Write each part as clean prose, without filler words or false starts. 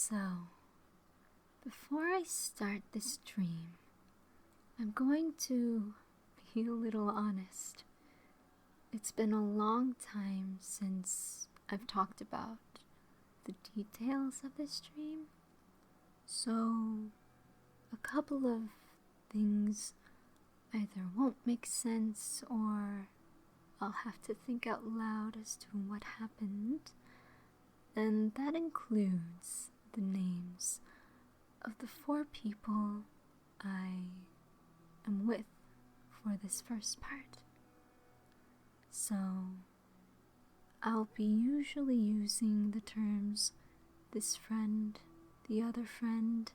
So, before I start this dream, I'm going to be a little honest. It's been a long time since I've talked about the details of this dream, so a couple of things either won't make sense or I'll have to think out loud as to what happened, and that includes the names of the 4 people I am with for this first part. So, I'll be usually using the terms this friend, the other friend,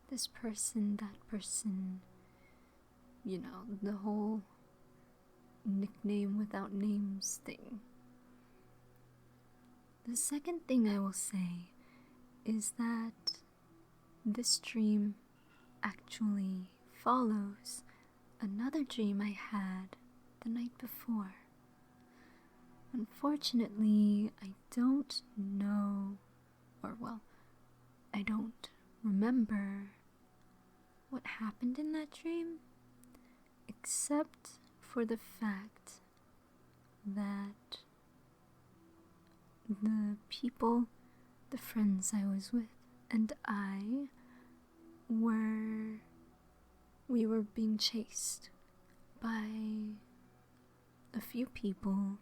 this person, that person, you know, the whole nickname without names thing. The second thing I will say is that this dream actually follows another dream I had the night before. Unfortunately, I don't know, I don't remember what happened in that dream, except for the fact that the people, the friends I was with, and we were being chased by a few people.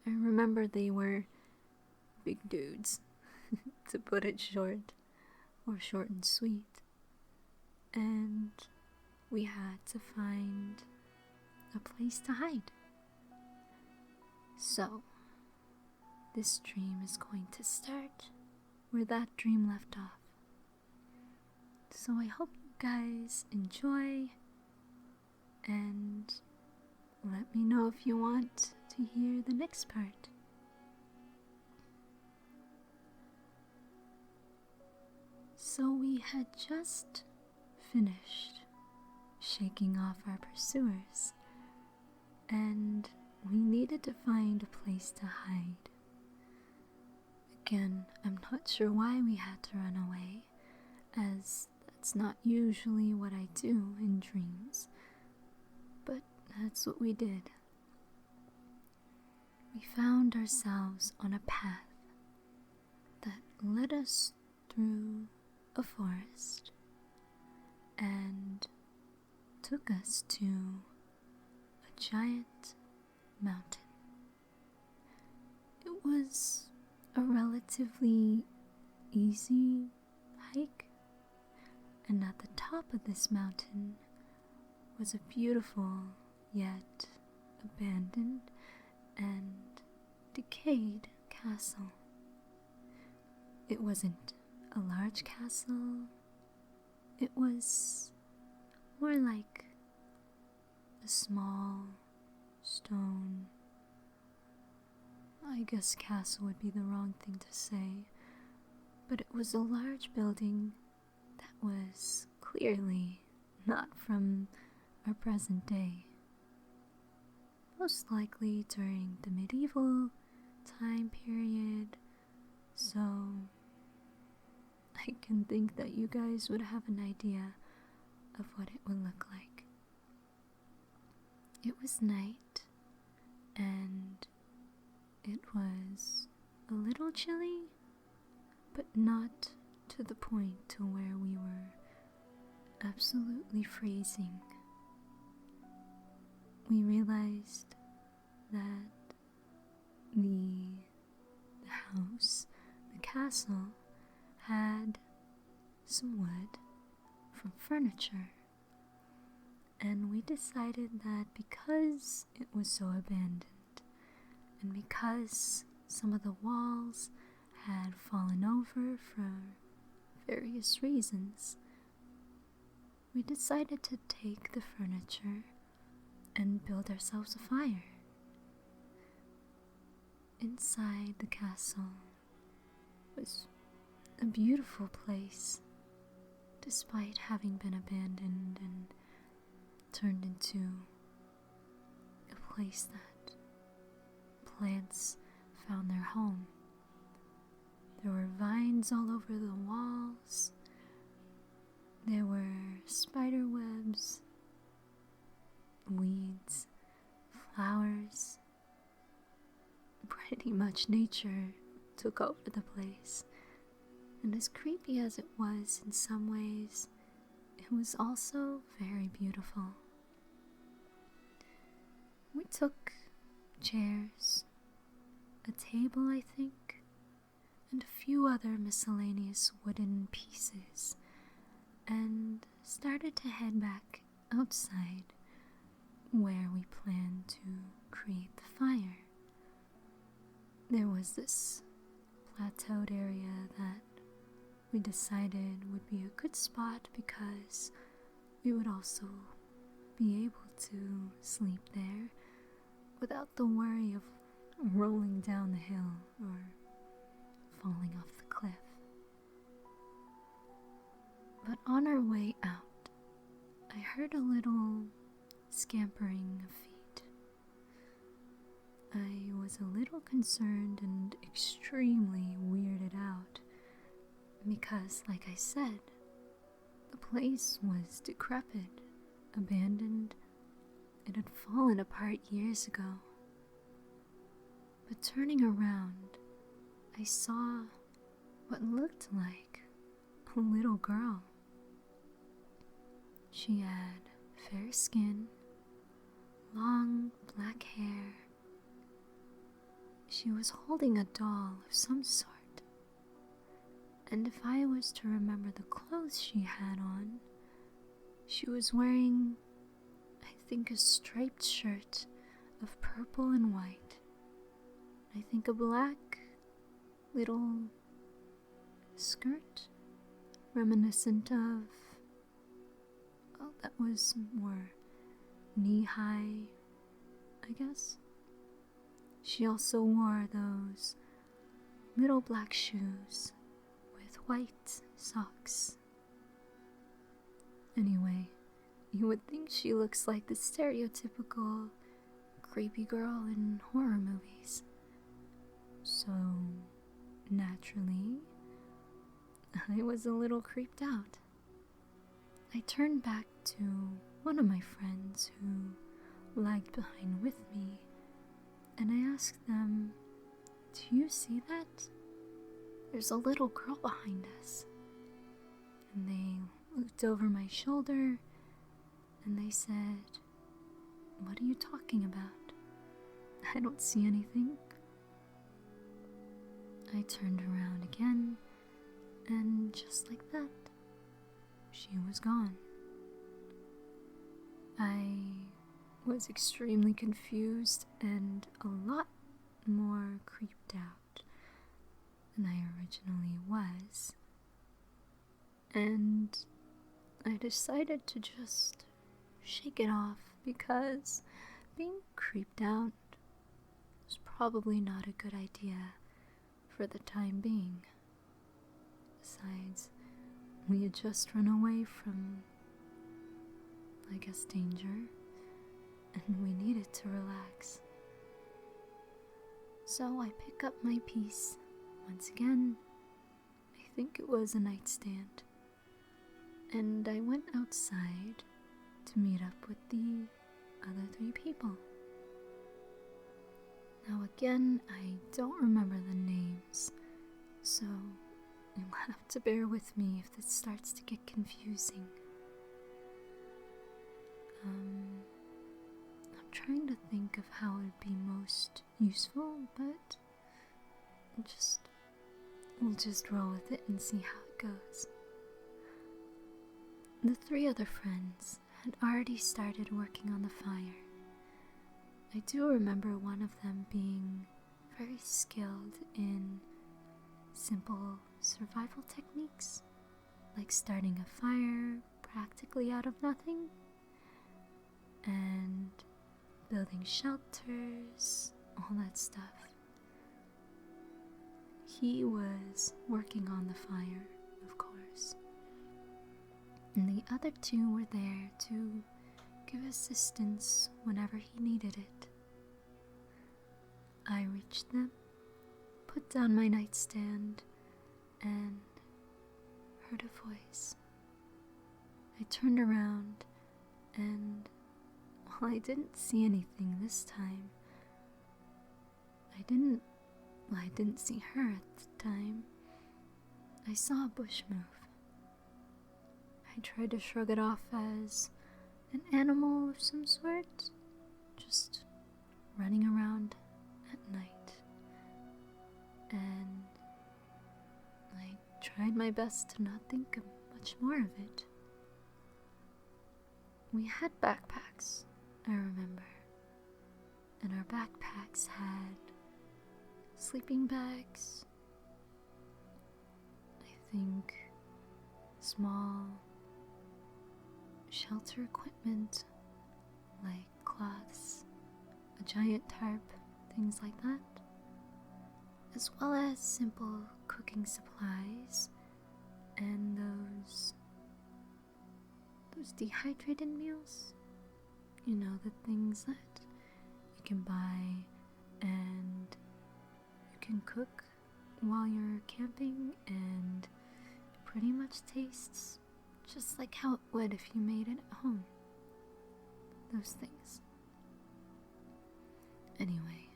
I remember they were big dudes, to put it short, or short and sweet, and we had to find a place to hide. So, this dream is going to start where that dream left off. So I hope you guys enjoy, and let me know if you want to hear the next part. So we had just finished shaking off our pursuers, and we needed to find a place to hide. Again, I'm not sure why we had to run away, as that's not usually what I do in dreams, but that's what we did. We found ourselves on a path that led us through a forest and took us to a giant mountain. It was a relatively easy hike, and at the top of this mountain was a beautiful yet abandoned and decayed castle. It wasn't a large castle, it was more like a small stone, I guess castle would be the wrong thing to say, but it was a large building that was clearly not from our present day. Most likely during the medieval time period, so I can think that you guys would have an idea of what it would look like. It was night, and it was a little chilly, but not to the point to where we were absolutely freezing. We realized that the house, the castle, had some wood from furniture, and we decided that because it was so abandoned, and because some of the walls had fallen over for various reasons, we decided to take the furniture and build ourselves a fire. Inside the castle was a beautiful place, despite having been abandoned and turned into a place that plants found their home. There were vines all over the walls. There were spider webs, weeds, flowers. Pretty much nature took over the place. And as creepy as it was in some ways, it was also very beautiful. We took chairs, a table, I think, and a few other miscellaneous wooden pieces, and started to head back outside where we planned to create the fire. There was this plateaued area that we decided would be a good spot because we would also be able to sleep there without the worry of rolling down the hill or falling off the cliff. But on our way out, I heard a little scampering of feet. I was a little concerned and extremely weirded out because, like I said, the place was decrepit, abandoned. It had fallen apart years ago. But turning around, I saw what looked like a little girl. She had fair skin, long black hair. She was holding a doll of some sort. And if I was to remember the clothes she had on, she was wearing, I think, a striped shirt of purple and white. I think a black little skirt, reminiscent of, well, that was more knee-high, I guess. She also wore those little black shoes with white socks. Anyway, you would think she looks like the stereotypical creepy girl in horror movies. So, naturally, I was a little creeped out. I turned back to one of my friends who lagged behind with me, and I asked them, "Do you see that? There's a little girl behind us." And they looked over my shoulder and they said, "What are you talking about? I don't see anything." I turned around again, and just like that, she was gone. I was extremely confused and a lot more creeped out than I originally was. And I decided to just shake it off because being creeped out was probably not a good idea for the time being. Besides, we had just run away from, I guess, danger, and we needed to relax. So I pick up my piece once again. I think it was a nightstand. And I went outside to meet up with the other 3 people. Now again, I don't remember the names, so you'll have to bear with me if this starts to get confusing. I'm trying to think of how it would be most useful, but we'll just roll with it and see how it goes. The 3 other friends had already started working on the fire. I do remember one of them being very skilled in simple survival techniques, like starting a fire practically out of nothing, and building shelters, all that stuff. He was working on the fire, of course. And the other 2 were there to give assistance whenever he needed it. I reached them, put down my nightstand, heard a voice. I turned around, and while I didn't see anything this time, I didn't see her at the time. I saw a bush move. I tried to shrug it off as an animal of some sort, just running around at night. And I tried my best to not think much more of it. We had backpacks, I remember, and our backpacks had sleeping bags, I think small shelter equipment like cloths, a giant tarp, things like that, as well as simple cooking supplies and those dehydrated meals. You know, the things that you can buy and you can cook while you're camping, and it pretty much tastes just like how it would if you made it at home. Those things. Anyway,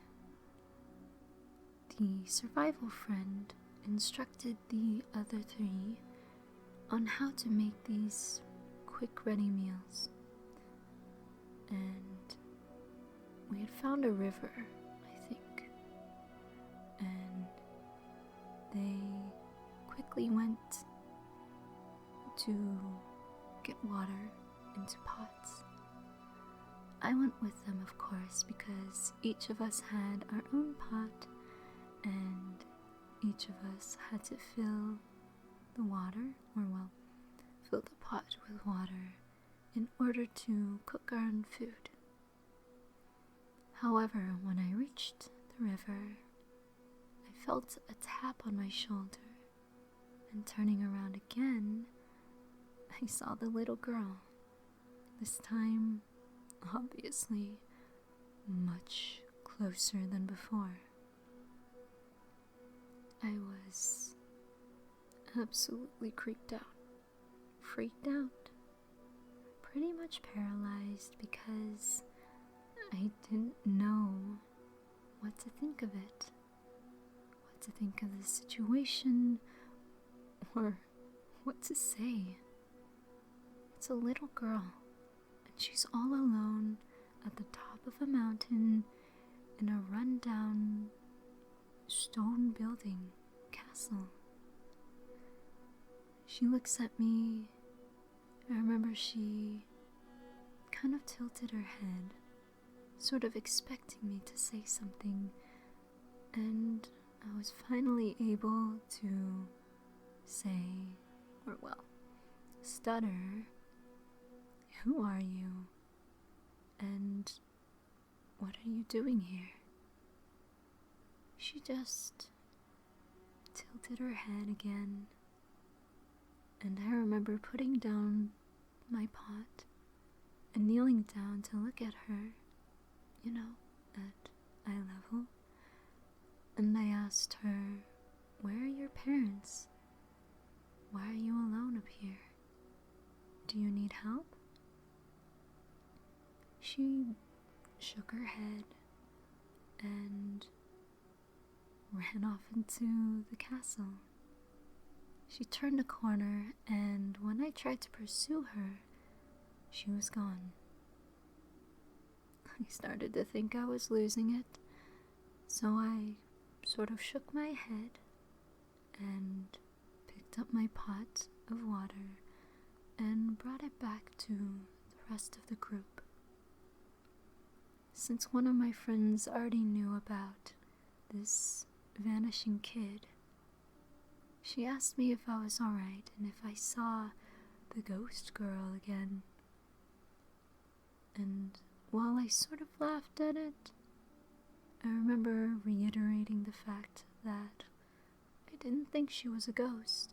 the survival friend instructed the other three on how to make these quick ready meals. And we had found a river, I think, and they quickly went to get water into pots. I went with them, of course, because each of us had our own pot, and each of us had to fill the water, fill the pot with water in order to cook our own food. However, when I reached the river, I felt a tap on my shoulder, and turning around again, I saw the little girl. This time, obviously, much closer than before. I was absolutely freaked out, pretty much paralyzed, because I didn't know what to think of it, what to think of the situation, or what to say. It's a little girl, and she's all alone at the top of a mountain in a run-down stone building castle. She looks at me. I remember she kind of tilted her head, sort of expecting me to say something, and I was finally able to say, stutter, "Who are you? And what are you doing here?" She just tilted her head again, and I remember putting down my pot and kneeling down to look at her, at eye level, and I asked her, "Where are your parents? Why are you alone up here? Do you need help?" She shook her head and ran off into the castle. She turned a corner, and when I tried to pursue her, she was gone. I started to think I was losing it, so I sort of shook my head and picked up my pot of water and brought it back to the rest of the group. Since one of my friends already knew about this vanishing kid, she asked me if I was alright and if I saw the ghost girl again. And while I sort of laughed at it, I remember reiterating the fact that I didn't think she was a ghost.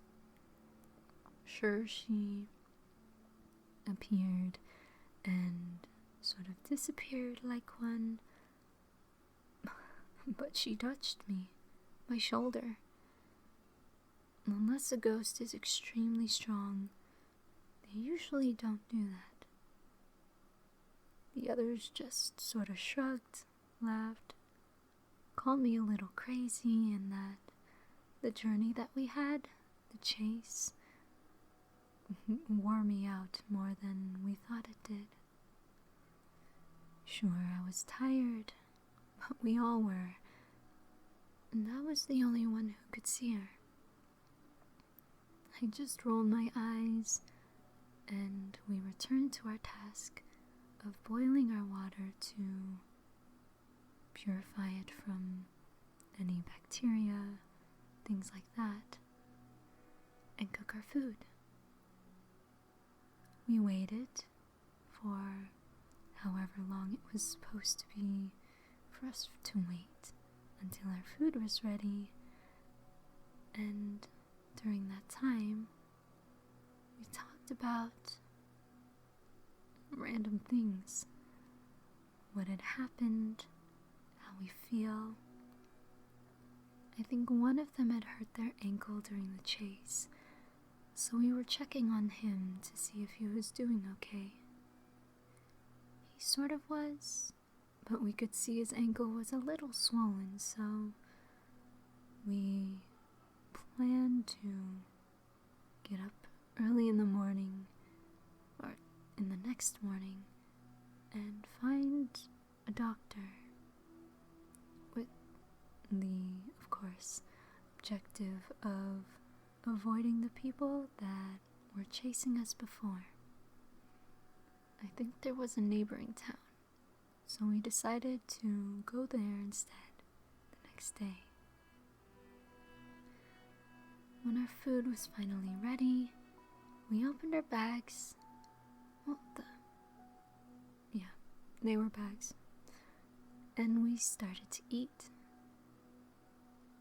Sure, she appeared and sort of disappeared like one, but she touched me, my shoulder. unless a ghost is extremely strong, they usually don't do that. The others just sort of shrugged, laughed, called me a little crazy, and that the journey that we had, the chase, wore me out more than we thought it did. Sure, I was tired, but we all were, and I was the only one who could see her. I just rolled my eyes, and we returned to our task of boiling our water to purify it from any bacteria, things like that, and cook our food. We waited for however long it was supposed to be for us to wait until our food was ready, and during that time, we talked about random things, what had happened, how we feel. I think one of them had hurt their ankle during the chase, so we were checking on him to see if he was doing okay. He sort of was, but we could see his ankle was a little swollen, so we planned to get up early in the morning, or in the next morning, and find a doctor with the, of course, objective of avoiding the people that were chasing us before. I think there was a neighboring town, so we decided to go there instead the next day. When our food was finally ready, we opened our bags. Well, they were bags. And we started to eat.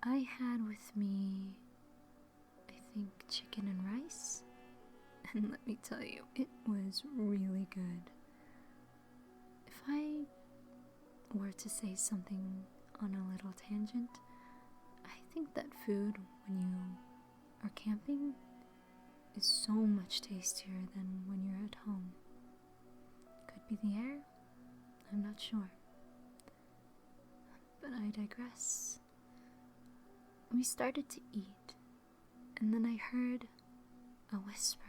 I had with me, I think, chicken and rice. And let me tell you, it was really good. If I were to say something on a little tangent, I think that food, when you are camping, is so much tastier than when you're at home. Could be the air, I'm not sure. But I digress. We started to eat, and then I heard a whisper.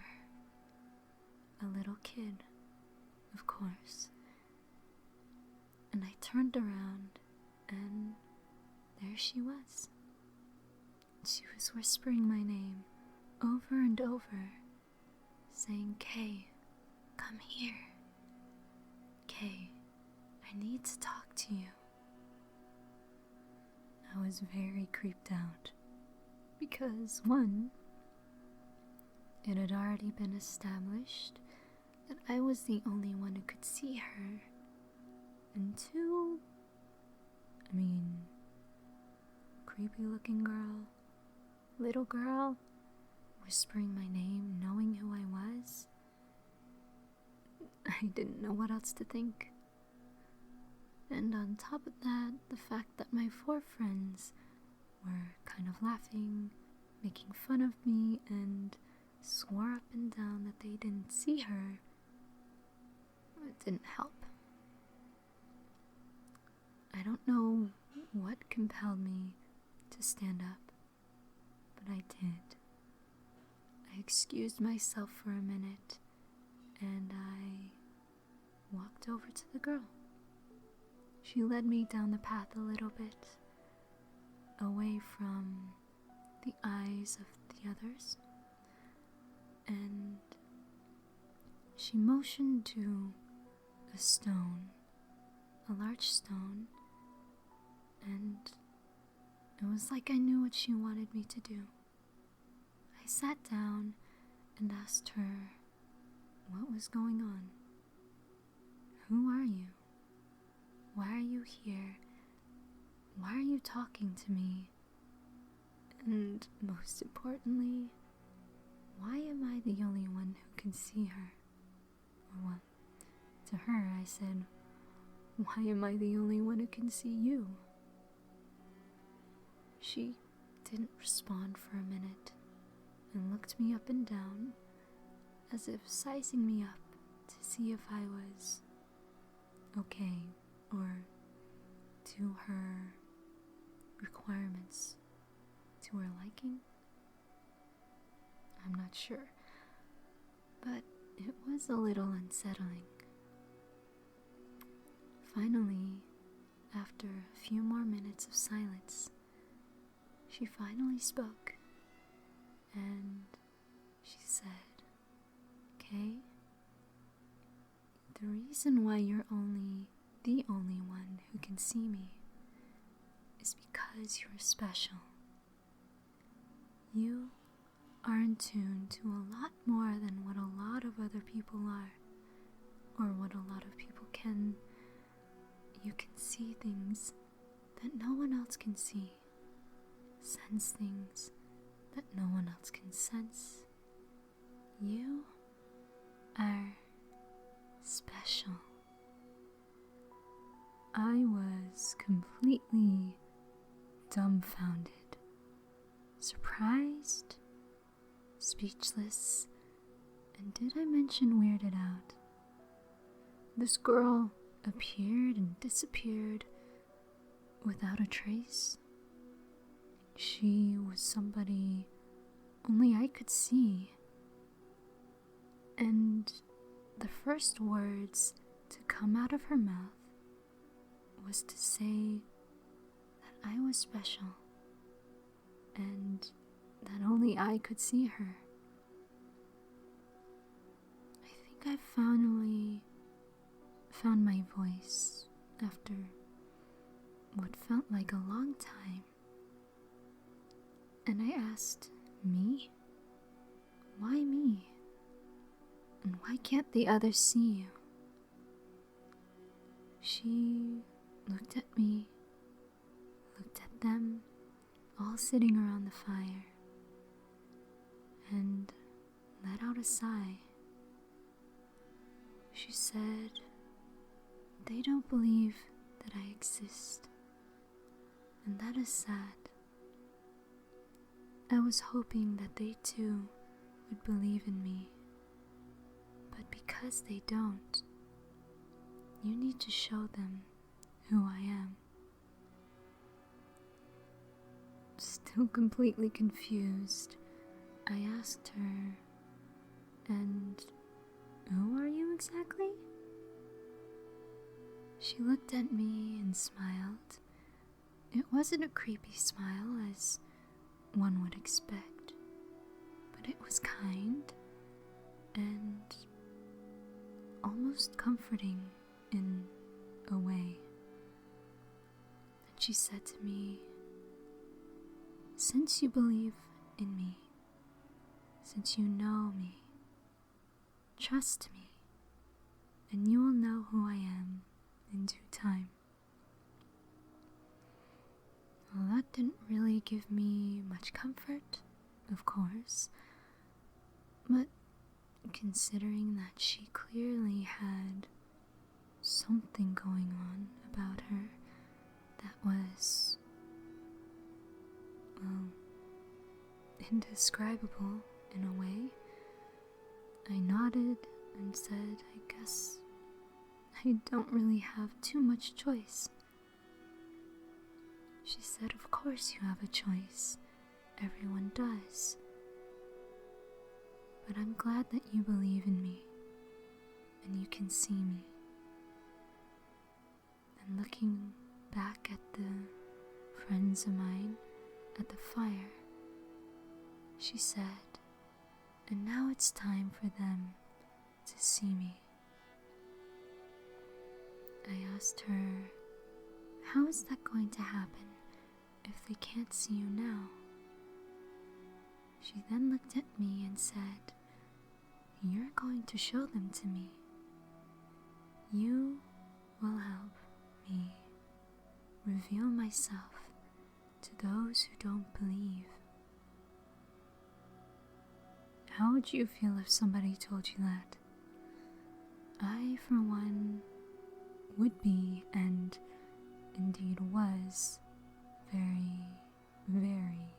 A little kid, of course. And I turned around, and there she was. She was whispering my name over and over, saying, "Kay, come here. Kay, I need to talk to you." I was very creeped out, because one, it had already been established that I was the only one who could see her, and two, creepy looking girl, little girl, whispering my name, knowing who I was. I didn't know what else to think. And on top of that, the fact that my 4 friends were kind of laughing, making fun of me, and swore up and down that they didn't see her, it didn't help. I don't know what compelled me to stand up, but I did. I excused myself for a minute, and I walked over to the girl. She led me down the path a little bit, away from the eyes of the others, and she motioned to a stone, a large stone, and it was like I knew what she wanted me to do. I sat down and asked her what was going on. Who are you? Why are you here? Why are you talking to me? And most importantly, why am I the only one who can see her? Or well, to her I said, why am I the only one who can see you? She didn't respond for a minute, walked me up and down, as if sizing me up to see if I was okay or to her requirements, to her liking. I'm not sure, but it was a little unsettling. Finally, after a few more minutes of silence, she finally spoke, and she said, "Kay, the reason why you're the only one who can see me is because you're special. You are in tune to a lot more than what a lot of other people are, or what a lot of people can. You can see things that no one else can see, sense things that no one else can sense. You are special." I was completely dumbfounded, surprised, speechless, and did I mention weirded out? This girl appeared and disappeared without a trace. She was somebody only I could see, and the first words to come out of her mouth was to say that I was special and that only I could see her. I think I finally found my voice after what felt like a long time, and I asked, "Me? Why me? And why can't the others see you?" She looked at me, looked at them, all sitting around the fire, and let out a sigh. She said, "They don't believe that I exist, and that is sad. I was hoping that they too would believe in me, but because they don't, you need to show them who I am." Still completely confused, I asked her, "And who are you exactly?" She looked at me and smiled. It wasn't a creepy smile as one would expect, but it was kind and almost comforting in a way. And she said to me, "Since you believe in me, since you know me, trust me, and you will know who I am in due time." Well, that didn't really give me much comfort, of course, but considering that she clearly had something going on about her that was, well, indescribable in a way, I nodded and said, "I guess I don't really have too much choice." She said, "Of course you have a choice. Everyone does. But I'm glad that you believe in me and you can see me." And looking back at the friends of mine at the fire, she said, "And now it's time for them to see me." I asked her, "How is that going to happen if they can't see you now?" She then looked at me and said, "You're going to show them to me. You will help me reveal myself to those who don't believe." How would you feel if somebody told you that? I, for one, would be, and indeed was, very, very,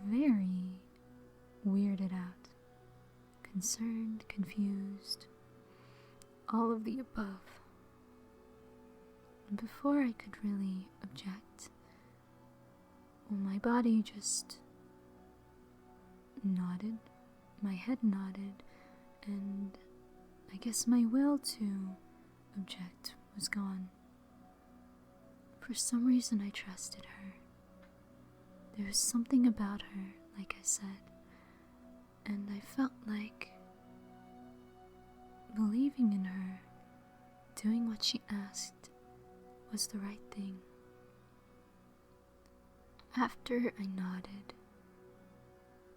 very weirded concerned, confused, all of the above. And before I could really object, my body just nodded, my head nodded, and I guess my will to object was gone. For some reason I trusted her. There was something about her, like I said, and I felt like believing in her, doing what she asked, was the right thing. After I nodded,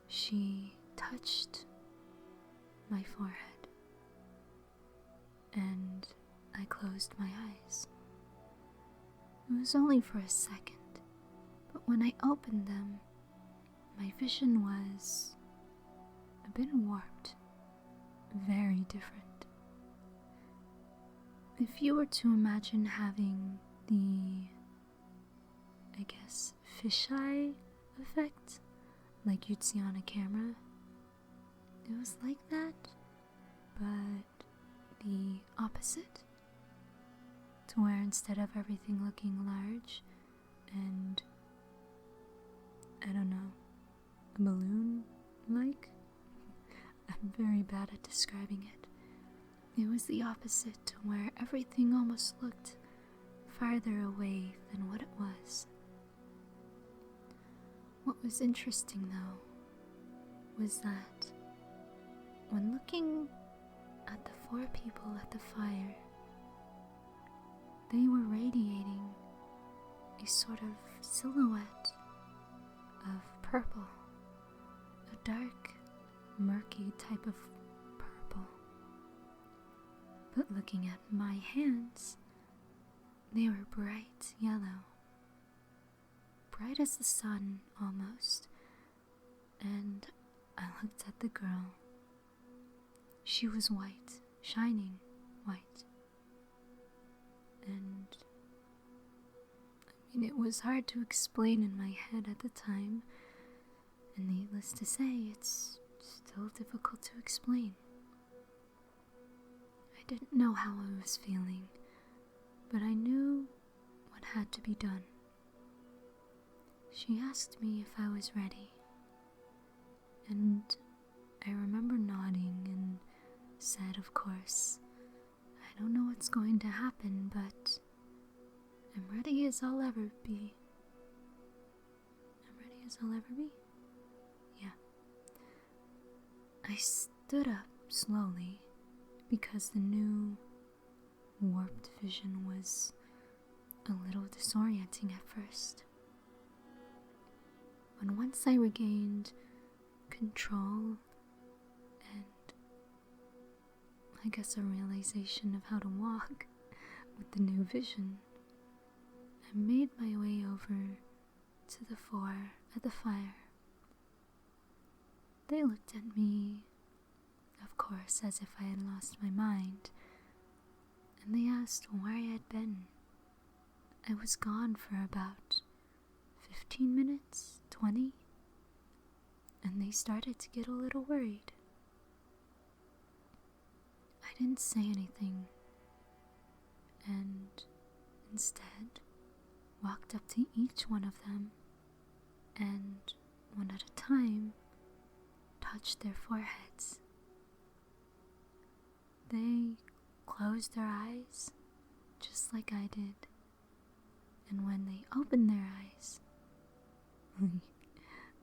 she touched my forehead, and I closed my eyes. It was only for a second, but when I opened them, my vision was a bit warped, very different. If you were to imagine having the, I guess, fisheye effect, like you'd see on a camera, it was like that, but the opposite, to where instead of everything looking large and, I don't know, a balloon-like, I'm very bad at describing it. It was the opposite, to where everything almost looked farther away than what it was. What was interesting, though, was that when looking at the 4 people at the fire, they were radiating a sort of silhouette of purple, a dark, murky type of purple. But looking at my hands, they were bright yellow, bright as the sun almost, and I looked at the girl. She was white, shining white, and I mean, it was hard to explain in my head at the time, and needless to say, it's still difficult to explain. I didn't know how I was feeling, but I knew what had to be done. She asked me if I was ready, and I remember nodding and said, of course, I don't know what's going to happen, but I'm ready as I'll ever be. I'm ready as I'll ever be? Yeah. I stood up slowly because the new warped vision was a little disorienting at first. When once I regained control and I guess a realization of how to walk with the new vision, I made my way over to the 4 at the fire. They looked at me, of course, as if I had lost my mind, and they asked where I had been. I was gone for about 15 minutes, 20, and they started to get a little worried. I didn't say anything, and instead walked up to each one of them, and one at a time touched their foreheads. They closed their eyes, just like I did, and when they opened their eyes,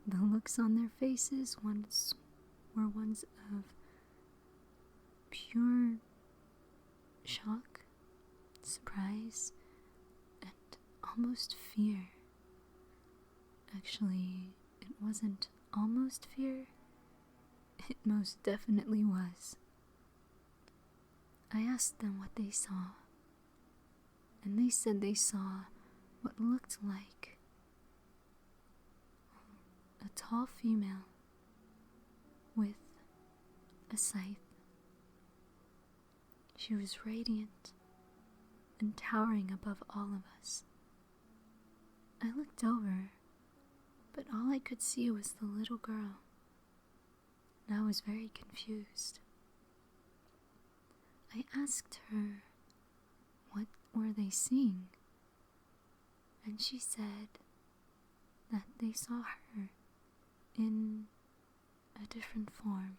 the looks on their faces were ones of pure shock, surprise, and almost fear. Actually, it wasn't almost fear, it most definitely was. I asked them what they saw, and they said they saw what looked like a tall female with a scythe. She was radiant and towering above all of us. I looked over, but all I could see was the little girl. Now was very confused. I asked her, what were they seeing? And she said that they saw her in a different form.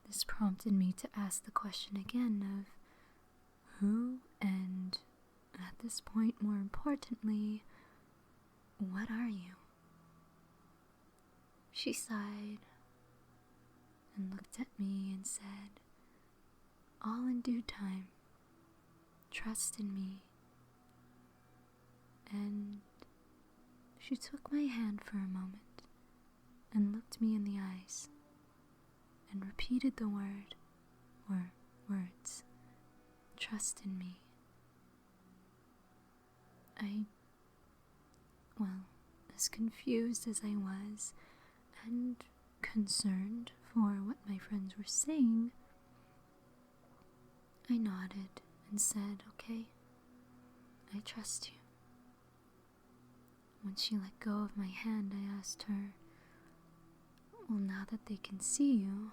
This prompted me to ask the question again of who, and at this point, more importantly, what are you? She sighed and looked at me and said, all in due time, trust in me. And she took my hand for a moment and looked me in the eyes and repeated the word, or words, trust in me. As confused as I was and concerned for what my friends were saying, I nodded and said, okay, I trust you. When she let go of my hand, I asked her, well, now that they can see you,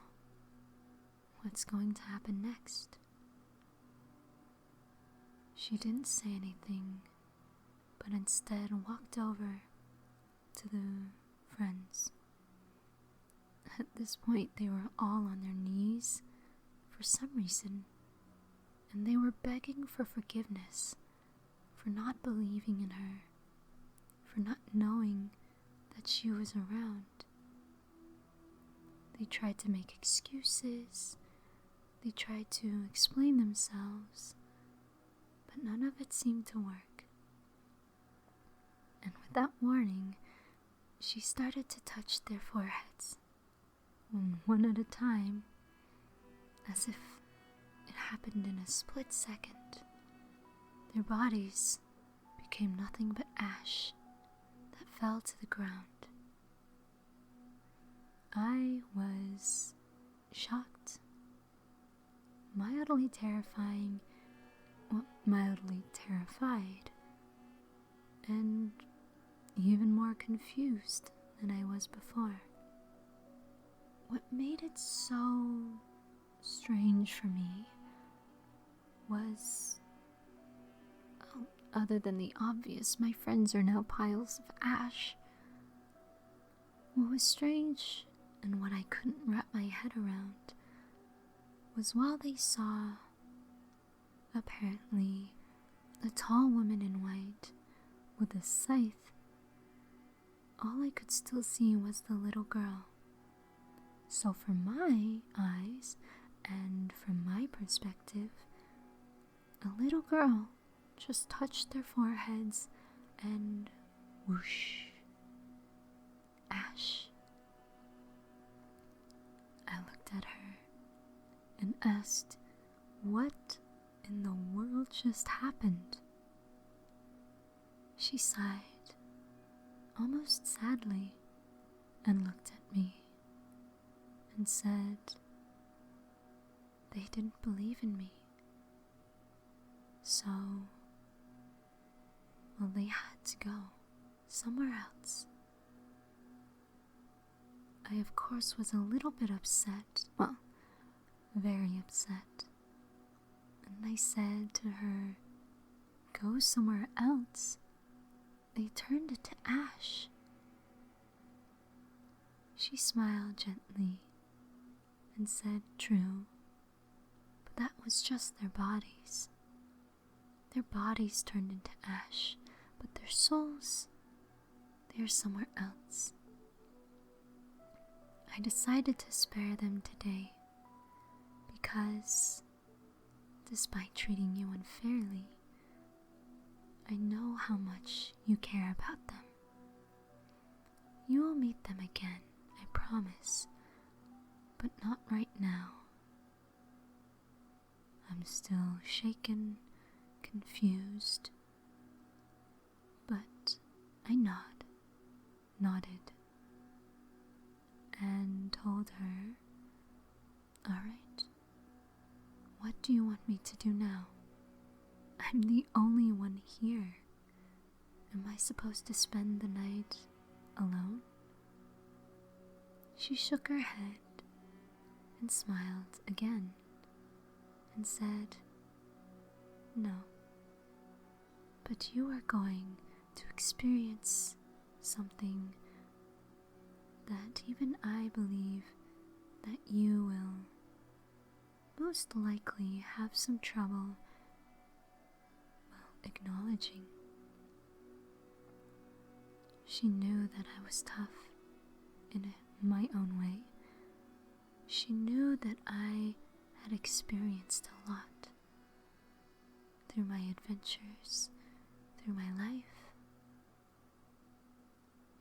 what's going to happen next? She didn't say anything, but instead walked over to the friends. At this point, they were all on their knees for some reason, and they were begging for forgiveness for not believing in her, for not knowing that she was around. They tried to make excuses, they tried to explain themselves, but none of it seemed to work. And without warning, she started to touch their foreheads, one at a time, as if it happened in a split second. Their bodies became nothing but ash that fell to the ground. I was shocked, mildly terrified, and even more confused than I was before. What made it so strange for me was, other than the obvious, my friends are now piles of ash. What was strange, and what I couldn't wrap my head around, was while they saw, apparently, a tall woman in white with a scythe, all I could still see was the little girl. So from my eyes, and from my perspective, a little girl just touched their foreheads and whoosh, ash. I looked at her and asked, what in the world just happened? She sighed, almost sadly, and looked at me and said, they didn't believe in me. So, well, they had to go somewhere else. I, of course, was a little bit upset, very upset, and I said to her, go somewhere else? They turned it to ash. She smiled gently and said, true, but that was just their bodies. Their bodies turned into ash, but their souls, they're somewhere else. I decided to spare them today because, despite treating you unfairly, I know how much you care about them. You will meet them again, I promise, but not right now. I'm still shaken, confused, but I nodded, and told her, all right, what do you want me to do now? I'm the only one here. Am I supposed to spend the night alone? She shook her head and smiled again and said, "No, but you are going to experience something that even I believe that you will most likely have some trouble, acknowledging." She knew that I was tough in my own way. She knew that I had experienced a lot through my adventures, through my life.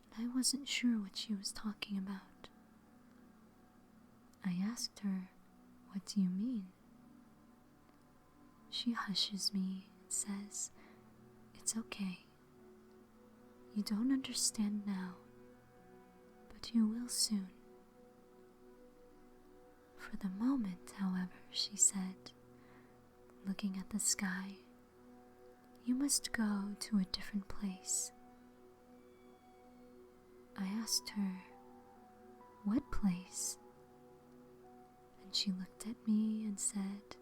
And I wasn't sure what she was talking about. I asked her, "What do you mean?" She hushes me and says, "It's okay. You don't understand now, but you will soon." For the moment, however, she said, looking at the sky, "You must go to a different place." I asked her, "What place?" And she looked at me and said,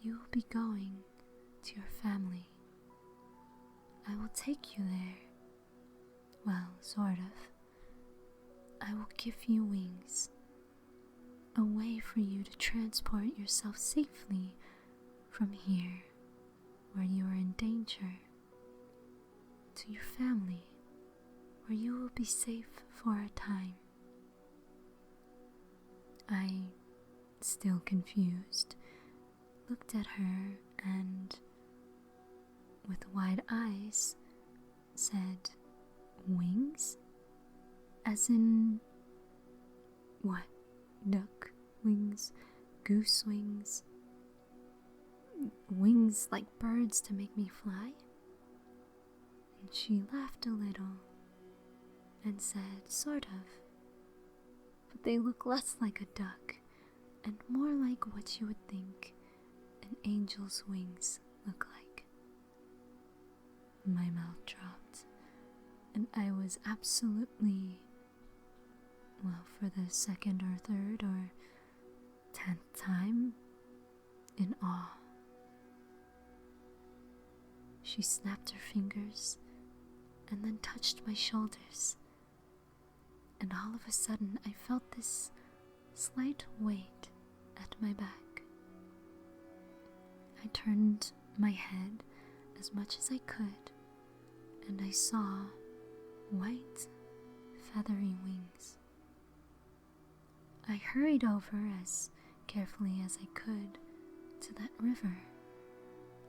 "You will be going to your family. I will take you there. Well, sort of. I will give you wings, a way for you to transport yourself safely from here, where you are in danger, to your family, where you will be safe for a time." I, still confused, looked at her and, with wide eyes, said, "Wings? As in what? Duck wings? Goose wings? Wings like birds to make me fly?" And she laughed a little and said, "Sort of, but they look less like a duck and more like what you would think an angel's wings look like." My mouth dropped, and I was absolutely, for the second or third or 10th time, in awe. She snapped her fingers and then touched my shoulders, and all of a sudden I felt this slight weight at my back. I turned my head as much as I could, and I saw white, feathery wings. I hurried over as carefully as I could to that river,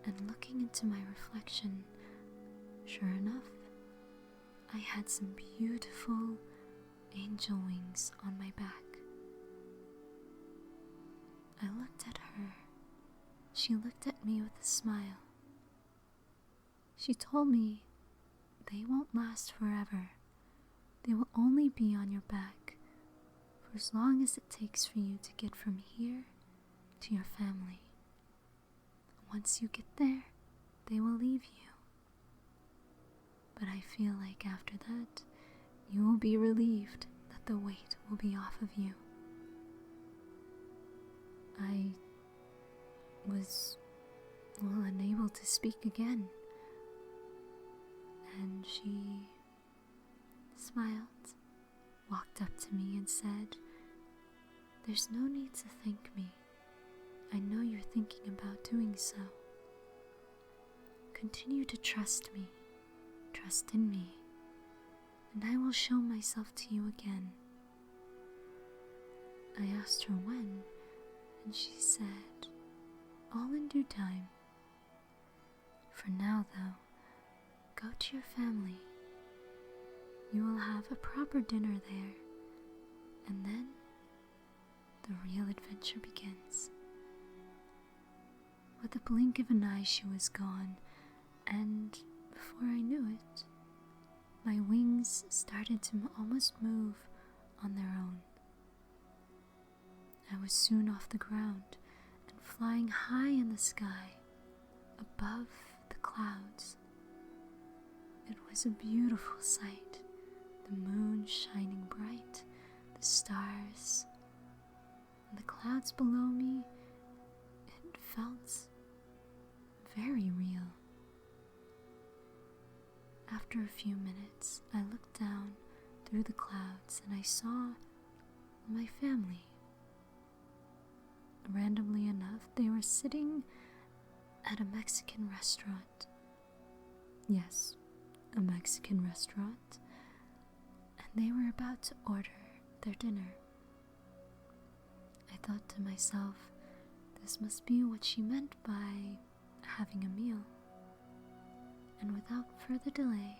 and looking into my reflection, sure enough, I had some beautiful angel wings on my back. I looked at her. She looked at me with a smile. She told me they won't last forever. They will only be on your back for as long as it takes for you to get from here to your family. Once you get there, they will leave you. But I feel like after that, you will be relieved that the weight will be off of you. I was, unable to speak again, and she smiled, walked up to me and said, "There's no need to thank me. I know you're thinking about doing so. Continue to trust me, trust in me, and I will show myself to you again." I asked her when, and she said, "All in due time. For now, though, go to your family. You will have a proper dinner there, and then the real adventure begins." With a blink of an eye, she was gone, and before I knew it, my wings started to almost move on their own. I was soon off the ground and flying high in the sky, above the clouds. It was a beautiful sight, the moon shining bright, the stars, and the clouds below me. It felt very real. After a few minutes, I looked down through the clouds and I saw my family. Randomly enough, they were sitting at a Mexican restaurant. Yes, a Mexican restaurant. And they were about to order their dinner. I thought to myself, this must be what she meant by having a meal. And without further delay,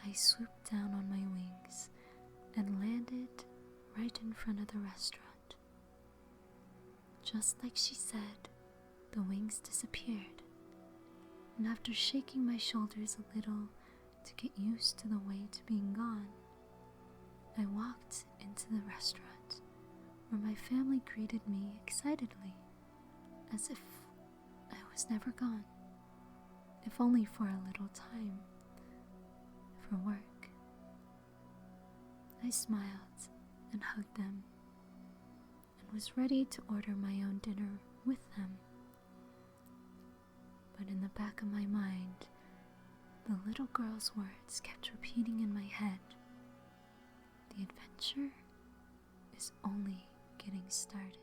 I swooped down on my wings and landed right in front of the restaurant. Just like she said, the wings disappeared, and after shaking my shoulders a little to get used to the weight being gone, I walked into the restaurant, where my family greeted me excitedly, as if I was never gone, if only for a little time, for work. I smiled and hugged them, and was ready to order my own dinner with them. But in the back of my mind, the little girl's words kept repeating in my head. The adventure is only getting started.